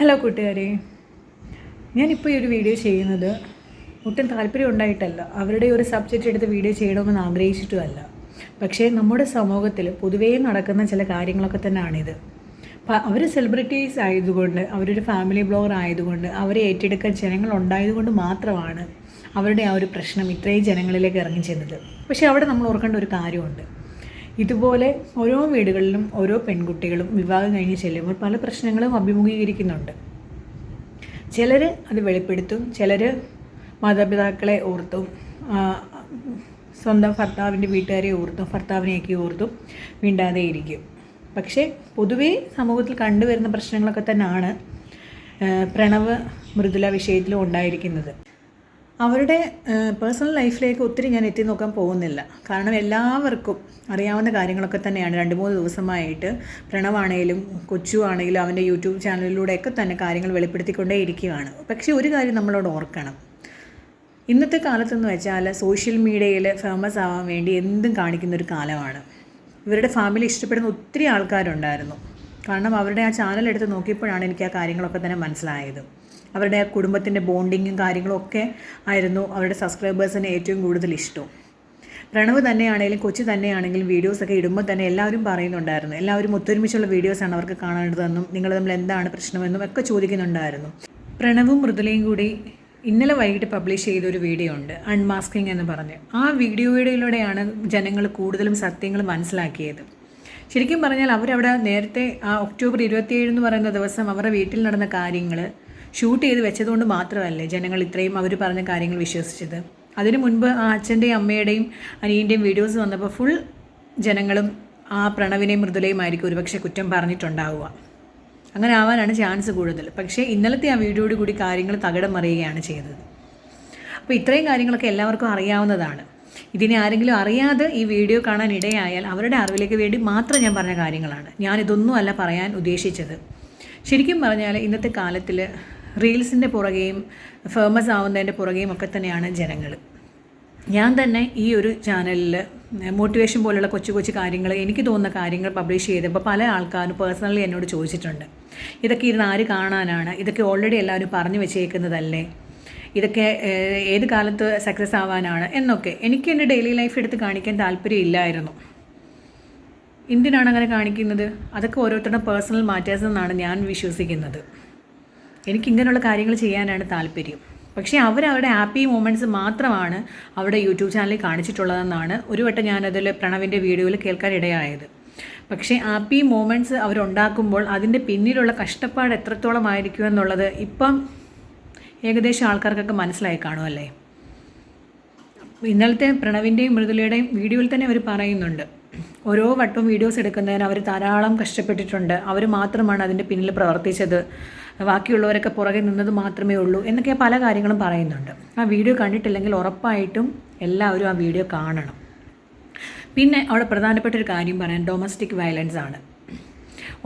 Hello കൂട്ടുകാരെ, ഞാനിപ്പോൾ ഈ ഒരു വീഡിയോ ചെയ്യുന്നത് ഒട്ടും താല്പര്യം ഉണ്ടായിട്ടല്ല, അവരുടെ ഒരു സബ്ജക്റ്റ് എടുത്ത് വീഡിയോ ചെയ്യണമെന്ന് ആഗ്രഹിച്ചിട്ടുമല്ല. പക്ഷേ നമ്മുടെ സമൂഹത്തിൽ പൊതുവേ നടക്കുന്ന ചില കാര്യങ്ങളൊക്കെ തന്നെയാണിത്. അവർ സെലിബ്രിറ്റീസ് ആയതുകൊണ്ട്, അവരൊരു ഫാമിലി ബ്ലോഗർ ആയതുകൊണ്ട്, അവരെ ഏറ്റെടുക്കാൻ ജനങ്ങൾ ഉണ്ടായതുകൊണ്ട് മാത്രമാണ് അവരുടെ ആ ഒരു പ്രശ്നം ഇത്രയും ജനങ്ങളിലേക്ക് ഇറങ്ങി ചെന്നത്. പക്ഷേ അവിടെ നമ്മൾ ഓർക്കേണ്ട ഒരു കാര്യമുണ്ട്. ഇതുപോലെ ഓരോ വീടുകളിലും ഓരോ പെൺകുട്ടികളും വിവാഹം കഴിഞ്ഞ് ചെല്ലുമ്പോൾ പല പ്രശ്നങ്ങളും അഭിമുഖീകരിക്കുന്നുണ്ട്. ചിലർ അത് വെളിപ്പെടുത്തും, ചിലർ മാതാപിതാക്കളെ ഓർത്തും സ്വന്തം ഭർത്താവിൻ്റെ വീട്ടുകാരെ ഓർത്തും ഭർത്താവിനെയൊക്കെ ഓർത്തും മിണ്ടാതെ ഇരിക്കും. പക്ഷേ പൊതുവേ സമൂഹത്തിൽ കണ്ടുവരുന്ന പ്രശ്നങ്ങളൊക്കെ തന്നെയാണ് പ്രണവ് മൃദുല വിഷയത്തിലും ഉണ്ടായിരിക്കുന്നത്. അവരുടെ പേഴ്സണൽ ലൈഫിലേക്ക് ഒത്തിരി ഞാൻ എത്തി നോക്കാൻ പോകുന്നില്ല. കാരണം എല്ലാവർക്കും അറിയാവുന്ന കാര്യങ്ങളൊക്കെ തന്നെയാണ്. 2-3 ദിവസമായിട്ട് പ്രണവാണെങ്കിലും കൊച്ചു ആണെങ്കിലും അവൻ്റെ യൂട്യൂബ് ചാനലിലൂടെയൊക്കെ തന്നെ കാര്യങ്ങൾ വെളിപ്പെടുത്തിക്കൊണ്ടേ ഇരിക്കുകയാണ്. പക്ഷേ ഒരു കാര്യം നമ്മളോട് ഓർക്കണം, ഇന്നത്തെ കാലത്തെന്ന് വെച്ചാൽ സോഷ്യൽ മീഡിയയിൽ ഫേമസ് ആവാൻ വേണ്ടി എന്തും കാണിക്കുന്നൊരു കാലമാണ്. ഇവരുടെ ഫാമിലി ഇഷ്ടപ്പെടുന്ന ഒത്തിരി ആൾക്കാരുണ്ടായിരുന്നു. കാരണം അവരുടെ ആ ചാനൽ എടുത്ത് നോക്കിയപ്പോഴാണ് എനിക്ക് ആ കാര്യങ്ങളൊക്കെ തന്നെ മനസ്സിലായത്. അവരുടെ ആ കുടുംബത്തിൻ്റെ ബോണ്ടിങ്ങും കാര്യങ്ങളും ഒക്കെ ആയിരുന്നു അവരുടെ സബ്സ്ക്രൈബേഴ്സിന് ഏറ്റവും കൂടുതൽ ഇഷ്ടവും. പ്രണവ് തന്നെയാണെങ്കിലും കൊച്ചു തന്നെയാണെങ്കിലും വീഡിയോസൊക്കെ ഇടുമ്പോൾ തന്നെ എല്ലാവരും പറയുന്നുണ്ടായിരുന്നു, എല്ലാവരും ഒത്തൊരുമിച്ചുള്ള വീഡിയോസാണ് അവർക്ക് കാണേണ്ടതെന്നും നിങ്ങൾ തമ്മിൽ എന്താണ് പ്രശ്നമെന്നും ഒക്കെ ചോദിക്കുന്നുണ്ടായിരുന്നു. പ്രണവും മൃദുലയും കൂടി ഇന്നലെ വൈകിട്ട് പബ്ലിഷ് ചെയ്തൊരു വീഡിയോ ഉണ്ട്, അൺമാസ്കിങ് എന്ന് പറഞ്ഞ്. ആ വീഡിയോയിലൂടെയാണ് ജനങ്ങൾ കൂടുതലും സത്യങ്ങൾ മനസ്സിലാക്കിയത്. ശരിക്കും പറഞ്ഞാൽ അവരവിടെ നേരത്തെ ആ ഒക്ടോബർ 27 എന്ന് പറയുന്ന ദിവസം അവരുടെ വീട്ടിൽ നടന്ന കാര്യങ്ങൾ ഷൂട്ട് ചെയ്ത് വെച്ചതുകൊണ്ട് മാത്രമല്ലേ ജനങ്ങൾ ഇത്രയും അവർ പറഞ്ഞ കാര്യങ്ങൾ വിശ്വസിച്ചത്. അതിനു മുൻപ് ആ അച്ഛൻ്റെയും അമ്മയുടെയും അനിയൻ്റെയും വീഡിയോസ് വന്നപ്പോൾ ഫുൾ ജനങ്ങളും ആ പ്രണവിനെയും മൃദുലയും ആയിരിക്കും ഒരുപക്ഷെ കുറ്റം പറഞ്ഞിട്ടുണ്ടാവുക. അങ്ങനെ ആവാനാണ് ചാൻസ് കൂടുതൽ. പക്ഷേ ഇന്നലത്തെ ആ വീഡിയോയോട് കൂടി കാര്യങ്ങൾ തകിടം മറിയുകയാണ് ചെയ്തത്. അപ്പോൾ ഇത്രയും കാര്യങ്ങളൊക്കെ എല്ലാവർക്കും അറിയാവുന്നതാണ്. ഇതിനെ ആരെങ്കിലും അറിയാതെ ഈ വീഡിയോ കാണാൻ ഇടയായാൽ അവരുടെ അറിവിലേക്ക് വേണ്ടി മാത്രം ഞാൻ പറഞ്ഞ കാര്യങ്ങളാണ്. ഞാനിതൊന്നുമല്ല പറയാൻ ഉദ്ദേശിച്ചത്. ശരിക്കും പറഞ്ഞാൽ ഇന്നത്തെ കാലത്തിൽ റീൽസിൻ്റെ പുറകെയും ഫേമസ് ആവുന്നതിൻ്റെ പുറകെയും ഒക്കെ തന്നെയാണ് ജനങ്ങൾ. ഞാൻ തന്നെ ഈ ഒരു ചാനലിൽ മോട്ടിവേഷൻ പോലുള്ള കൊച്ചു കൊച്ചു കാര്യങ്ങൾ, എനിക്ക് തോന്നുന്ന കാര്യങ്ങൾ പബ്ലിഷ് ചെയ്തപ്പോൾ പല ആൾക്കാരും പേഴ്സണലി എന്നോട് ചോദിച്ചിട്ടുണ്ട്, ഇതൊക്കെ ഇരുന്ന് ആര് കാണാനാണ്, ഇതൊക്കെ ഓൾറെഡി എല്ലാവരും പറഞ്ഞു വെച്ചേക്കുന്നതല്ലേ, ഇതൊക്കെ ഏത് കാലത്ത് സക്സസ് ആവാനാണ് എന്നൊക്കെ. എനിക്ക് എൻ്റെ ഡെയിലി ലൈഫ് എടുത്ത് കാണിക്കാൻ താല്പര്യമില്ലായിരുന്നു. എന്തിനാണ് അങ്ങനെ കാണിക്കുന്നത്? അതൊക്കെ ഓരോരുത്തരുടെ പേഴ്സണൽ മാറ്റേഴ്സ് എന്നാണ് ഞാൻ വിശ്വസിക്കുന്നത്. എനിക്കിങ്ങനെയുള്ള കാര്യങ്ങൾ ചെയ്യാനാണ് താല്പര്യം. പക്ഷേ അവരവരുടെ ഹാപ്പി മൊമെൻറ്റ്സ് മാത്രമാണ് അവിടെ യൂട്യൂബ് ചാനലിൽ കാണിച്ചിട്ടുള്ളതെന്നാണ് ഒരു വട്ടം ഞാനതിൽ പ്രണവിൻ്റെ വീഡിയോയിൽ കേൾക്കാൻ ഇടയായത്. പക്ഷേ ഹാപ്പി മൊമെൻറ്റ്സ് അവരുണ്ടാക്കുമ്പോൾ അതിൻ്റെ പിന്നിലുള്ള കഷ്ടപ്പാട് എത്രത്തോളം ആയിരിക്കുമെന്നുള്ളത് ഇപ്പം ഏകദേശം ആൾക്കാർക്കൊക്കെ മനസ്സിലായി കാണുമല്ലേ. ഇന്നലത്തെ പ്രണവിൻ്റെയും മൃദുലയുടെയും വീഡിയോയിൽ തന്നെ അവർ പറയുന്നുണ്ട്, ഓരോ വട്ടവും വീഡിയോസ് എടുക്കുന്നതിന് അവർ ധാരാളം കഷ്ടപ്പെട്ടിട്ടുണ്ട്, അവർ മാത്രമാണ് അതിൻ്റെ പിന്നിൽ പ്രവർത്തിച്ചത്, ബാക്കിയുള്ളവരൊക്കെ പുറകെ നിന്നത് മാത്രമേ ഉള്ളൂ എന്നൊക്കെ പല കാര്യങ്ങളും പറയുന്നുണ്ട്. ആ വീഡിയോ കണ്ടിട്ടില്ലെങ്കിൽ ഉറപ്പായിട്ടും എല്ലാവരും ആ വീഡിയോ കാണണം. പിന്നെ അവിടെ പ്രധാനപ്പെട്ട ഒരു കാര്യം പറയാൻ ഡൊമസ്റ്റിക് വയലൻസ് ആണ്.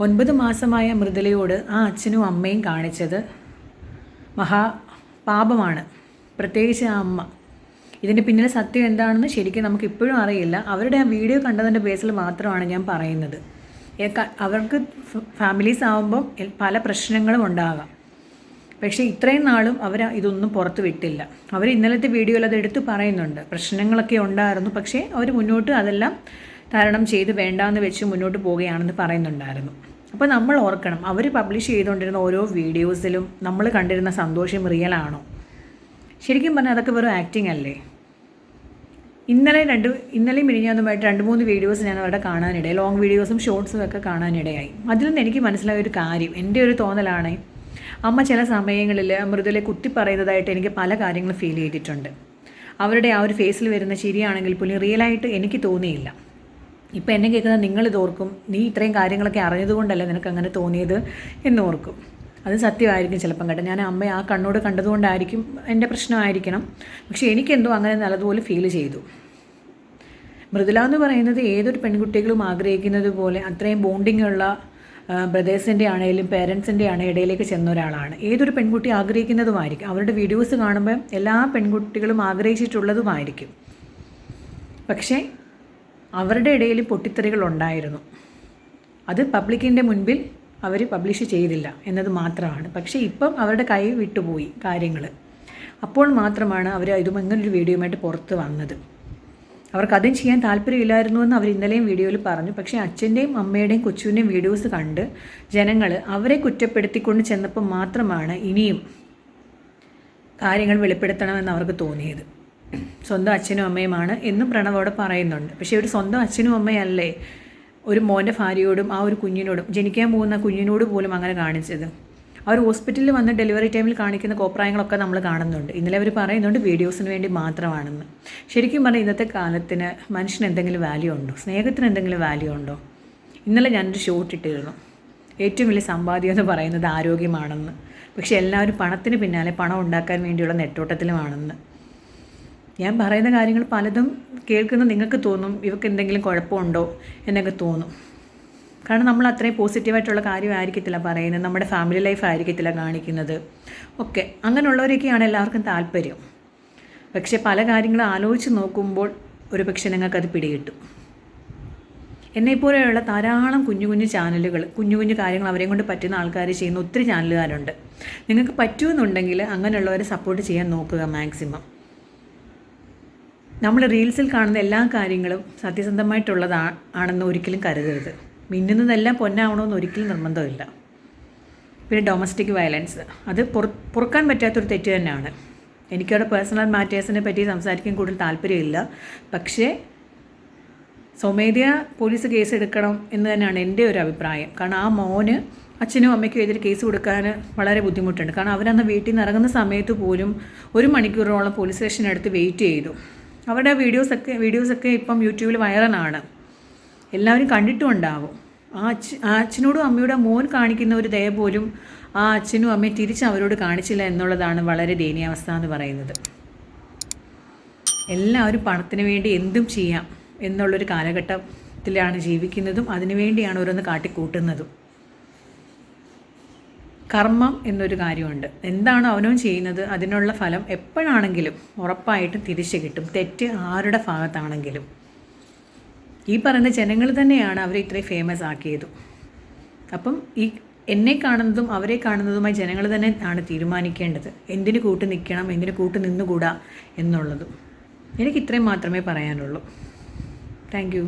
9 മാസമായ മൃദുലയോട് ആ അച്ഛനും അമ്മയും കാണിച്ചത് മഹാപാപമാണ്, പ്രത്യേകിച്ച് ആ അമ്മ. ഇതിൻ്റെ പിന്നിലെ സത്യം എന്താണെന്ന് ശരിക്കും നമുക്ക് ഇപ്പോഴും അറിയില്ല. അവരുടെ ആ വീഡിയോ കണ്ടതിൻ്റെ ബേസിൽ മാത്രമാണ് ഞാൻ പറയുന്നത്. അവർക്ക് ഫാമിലീസ് ആകുമ്പം പല പ്രശ്നങ്ങളും ഉണ്ടാകാം. പക്ഷേ ഇത്രയും നാളും അവർ ഇതൊന്നും പുറത്ത് വിട്ടില്ല. അവർ ഇന്നലത്തെ വീഡിയോയിൽ അത് എടുത്ത് പറയുന്നുണ്ട്, പ്രശ്നങ്ങളൊക്കെ ഉണ്ടായിരുന്നു, പക്ഷേ അവർ മുന്നോട്ട് അതെല്ലാം തരണം ചെയ്ത് വേണ്ടാന്ന് വെച്ച് മുന്നോട്ട് പോവുകയാണെന്ന് പറയുന്നുണ്ടായിരുന്നു. അപ്പോൾ നമ്മൾ ഓർക്കണം, അവർ പബ്ലിഷ് ചെയ്തുകൊണ്ടിരുന്ന ഓരോ വീഡിയോസിലും നമ്മൾ കണ്ടിരുന്ന സന്തോഷം റിയലാണോ? ശരിക്കും പറഞ്ഞാൽ അതൊക്കെ വെറും ആക്ടിങ് അല്ലേ. ഇന്നലെയും മിനിഞ്ഞാന്നുമായിട്ട് 2-3 വീഡിയോസ് ഞാൻ അവിടെ കാണാനിടയായി. ലോങ് വീഡിയോസും ഷോർട്സും ഒക്കെ കാണാനിടയായി. അതിൽ നിന്ന് എനിക്ക് മനസ്സിലായ ഒരു കാര്യം, എൻ്റെ ഒരു തോന്നലാണ്, അമ്മ ചില സമയങ്ങളിൽ മൃദുലെ കുത്തി പറയുന്നതായിട്ട് എനിക്ക് പല കാര്യങ്ങളും ഫീൽ ചെയ്തിട്ടുണ്ട്. അവരുടെ ആ ഒരു ഫേസിൽ വരുന്ന ചിരിയാണെങ്കിൽ പോലും റിയലായിട്ട് എനിക്ക് തോന്നിയില്ല. ഇപ്പോൾ എന്നെ കേൾക്കുന്ന നിങ്ങളിതോർക്കും, നീ ഇത്രയും കാര്യങ്ങളൊക്കെ അറിഞ്ഞതുകൊണ്ടല്ലേ നിനക്ക് അങ്ങനെ തോന്നിയത് എന്നോർക്കും. അത് സത്യമായിരിക്കും ചിലപ്പം കേട്ടോ. ഞാൻ അമ്മയെ ആ കണ്ണോട് കണ്ടതുകൊണ്ടായിരിക്കും, എൻ്റെ പ്രശ്നമായിരിക്കണം. പക്ഷേ എനിക്കെന്തോ അങ്ങനെ നല്ലതുപോലെ ഫീൽ ചെയ്തു. മൃദുല എന്ന് പറയുന്നത് ഏതൊരു പെൺകുട്ടികളും ആഗ്രഹിക്കുന്നത് പോലെ അത്രയും ബോണ്ടിങ് ഉള്ള ബ്രദേഴ്സിൻ്റെ ആണെങ്കിലും പേരൻസിൻ്റെ ആണെങ്കിലും ഇടയിലേക്ക് ചെന്ന ഒരാളാണ്. ഏതൊരു പെൺകുട്ടി ആഗ്രഹിക്കുന്നതുമായിരിക്കും. അവരുടെ വീഡിയോസ് കാണുമ്പോൾ എല്ലാ പെൺകുട്ടികളും ആഗ്രഹിച്ചിട്ടുള്ളതുമായിരിക്കും. പക്ഷേ അവരുടെ ഇടയിൽ പൊട്ടിത്തെറികൾ ഉണ്ടായിരുന്നു. അത് പബ്ലിക്കിൻ്റെ മുൻപിൽ അവർ പബ്ലിഷ് ചെയ്തില്ല എന്നത് മാത്രമാണ്. പക്ഷേ ഇപ്പം അവരുടെ കൈ വിട്ടുപോയി കാര്യങ്ങൾ. അപ്പോൾ മാത്രമാണ് അവർ ഇതും ഇങ്ങനൊരു വീഡിയോയുമായിട്ട് പുറത്ത് വന്നത്. അവർക്കതും ചെയ്യാൻ താല്പര്യമില്ലായിരുന്നു എന്ന് അവർ ഇന്നലെയും വീഡിയോയിൽ പറഞ്ഞു. പക്ഷേ അച്ഛൻ്റെയും അമ്മയുടെയും കൊച്ചുവിൻ്റെയും വീഡിയോസ് കണ്ട് ജനങ്ങൾ അവരെ കുറ്റപ്പെടുത്തിക്കൊണ്ട് ചെന്നപ്പോൾ മാത്രമാണ് ഇനിയും കാര്യങ്ങൾ വെളിപ്പെടുത്തണമെന്ന് അവർക്ക് തോന്നിയത്. സ്വന്തം അച്ഛനും അമ്മയുമാണ് എന്നും പ്രണവ് അവിടെ പറയുന്നുണ്ട്. പക്ഷേ ഒരു സ്വന്തം അച്ഛനും അമ്മയല്ലേ ഒരു മോൻ്റെ ഭാര്യയോടും ആ ഒരു കുഞ്ഞിനോടും, ജനിക്കാൻ പോകുന്ന കുഞ്ഞിനോട് പോലും അങ്ങനെ കാണിച്ചത്? അവർ ഹോസ്പിറ്റലിൽ വന്ന് ഡെലിവറി ടൈമിൽ കാണിക്കുന്ന കോപ്രായങ്ങളൊക്കെ നമ്മൾ കാണുന്നുണ്ട്. ഇന്നലെ അവർ പറയുന്നുണ്ട് വീഡിയോസിന് വേണ്ടി മാത്രമാണെന്ന്. ശരിക്കും പറഞ്ഞാൽ ഇന്നത്തെ കാലത്തിന് മനുഷ്യന് എന്തെങ്കിലും വാല്യൂ ഉണ്ടോ? സ്നേഹത്തിന് എന്തെങ്കിലും വാല്യൂ ഉണ്ടോ? ഇന്നലെ ഞാനൊരു ഷോട്ട് ഇട്ടിരുന്നു, ഏറ്റവും വലിയ സമ്പാദ്യം എന്ന് പറയുന്നത് ആരോഗ്യമാണെന്ന്. പക്ഷേ എല്ലാവരും പണത്തിന് പിന്നാലെ, പണം ഉണ്ടാക്കാൻ വേണ്ടിയുള്ള നെട്ടോട്ടത്തിലുമാണെന്ന്. ഞാൻ പറയുന്ന കാര്യങ്ങൾ പലതും കേൾക്കുന്ന നിങ്ങൾക്ക് തോന്നും ഇവർക്ക് എന്തെങ്കിലും കുഴപ്പമുണ്ടോ എന്നൊക്കെ തോന്നും. കാരണം നമ്മൾ അത്രയും പോസിറ്റീവായിട്ടുള്ള കാര്യമായിരിക്കത്തില്ല പറയുന്നത്, നമ്മുടെ ഫാമിലി ലൈഫ് ആയിരിക്കത്തില്ല കാണിക്കുന്നത് ഒക്കെ. അങ്ങനെയുള്ളവരൊക്കെയാണ് എല്ലാവർക്കും താല്പര്യം. പക്ഷേ പല കാര്യങ്ങളും ആലോചിച്ച് നോക്കുമ്പോൾ ഒരു പക്ഷേ നിങ്ങൾക്കത് പിടികിട്ടും. എന്നെപ്പോലെയുള്ള ധാരാളം കുഞ്ഞു കുഞ്ഞു ചാനലുകൾ, കുഞ്ഞു കുഞ്ഞു കാര്യങ്ങൾ അവരെയും കൊണ്ട് പറ്റുന്ന ആൾക്കാർ ചെയ്യുന്ന ഒത്തിരി ചാനലുകാരുണ്ട്. നിങ്ങൾക്ക് പറ്റുമെന്നുണ്ടെങ്കിൽ അങ്ങനെയുള്ളവരെ സപ്പോർട്ട് ചെയ്യാൻ നോക്കുക മാക്സിമം. നമ്മൾ റീൽസിൽ കാണുന്ന എല്ലാ കാര്യങ്ങളും സത്യസന്ധമായിട്ടുള്ളതാണെന്ന് ഒരിക്കലും കരുതരുത്. മിന്നുന്നതെല്ലാം പൊന്നാവണമെന്ന് ഒരിക്കലും നിർബന്ധമില്ല. പിന്നെ ഡൊമസ്റ്റിക് വയലൻസ്, അത് പൊറുക്കാൻ പറ്റാത്തൊരു തെറ്റ് തന്നെയാണ്. എനിക്കവിടെ പേഴ്സണൽ മാറ്റേഴ്സിനെ പറ്റി സംസാരിക്കാൻ കൂടുതൽ താല്പര്യമില്ല. പക്ഷേ സ്വമേധയാ പോലീസ് കേസ് എടുക്കണം എന്ന് തന്നെയാണ് എൻ്റെ ഒരു അഭിപ്രായം. കാരണം ആ മോന് അച്ഛനും അമ്മയ്ക്കും എതിരെ കേസ് കൊടുക്കാൻ വളരെ ബുദ്ധിമുട്ടുണ്ട്. കാരണം അവരന്ന് വീട്ടിൽ നിന്ന് ഇറങ്ങുന്ന സമയത്ത് പോലും 1 മണിക്കൂറോളം പോലീസ് സ്റ്റേഷനടുത്ത് വെയിറ്റ് ചെയ്തു. അവരുടെ വീഡിയോസൊക്കെ ഇപ്പം യൂട്യൂബിൽ വൈറലാണ്, എല്ലാവരും കണ്ടിട്ടും ഉണ്ടാവും. ആ അച്ഛനോടും അമ്മയോടും മോൻ കാണിക്കുന്ന ഒരു ദയ പോലും ആ അച്ഛനും അമ്മയും തിരിച്ച് അവരോട് കാണിച്ചില്ല എന്നുള്ളതാണ് വളരെ ദയനീയാവസ്ഥ എന്ന് പറയുന്നത്. എല്ലാവരും പണത്തിന് വേണ്ടി എന്തും ചെയ്യാം എന്നുള്ളൊരു കാലഘട്ടത്തിലാണ് ജീവിക്കുന്നതും അതിനുവേണ്ടിയാണ് ഓരോന്ന് കാട്ടിക്കൂട്ടുന്നതും. കർമ്മം എന്നൊരു കാര്യമുണ്ട്. എന്താണോ അവനവൻ ചെയ്യുന്നത് അതിനുള്ള ഫലം എപ്പോഴാണെങ്കിലും ഉറപ്പായിട്ടും തിരിച്ചു കിട്ടും, തെറ്റ് ആരുടെ ഭാഗത്താണെങ്കിലും. ഈ പറയുന്ന ജനങ്ങൾ തന്നെയാണ് അവരെ ഇത്രയും ഫേമസ് ആക്കിയതും. അപ്പം ഈ എന്നെ കാണുന്നതും അവരെ കാണുന്നതുമായി ജനങ്ങൾ തന്നെ ആണ് തീരുമാനിക്കേണ്ടത് എന്തിനു കൂട്ട് നിൽക്കണം, എന്തിനു കൂട്ട് നിന്നുകൂടാ എന്നുള്ളതും. എനിക്ക് ഇത്രയും മാത്രമേ പറയാനുള്ളൂ. Thank you.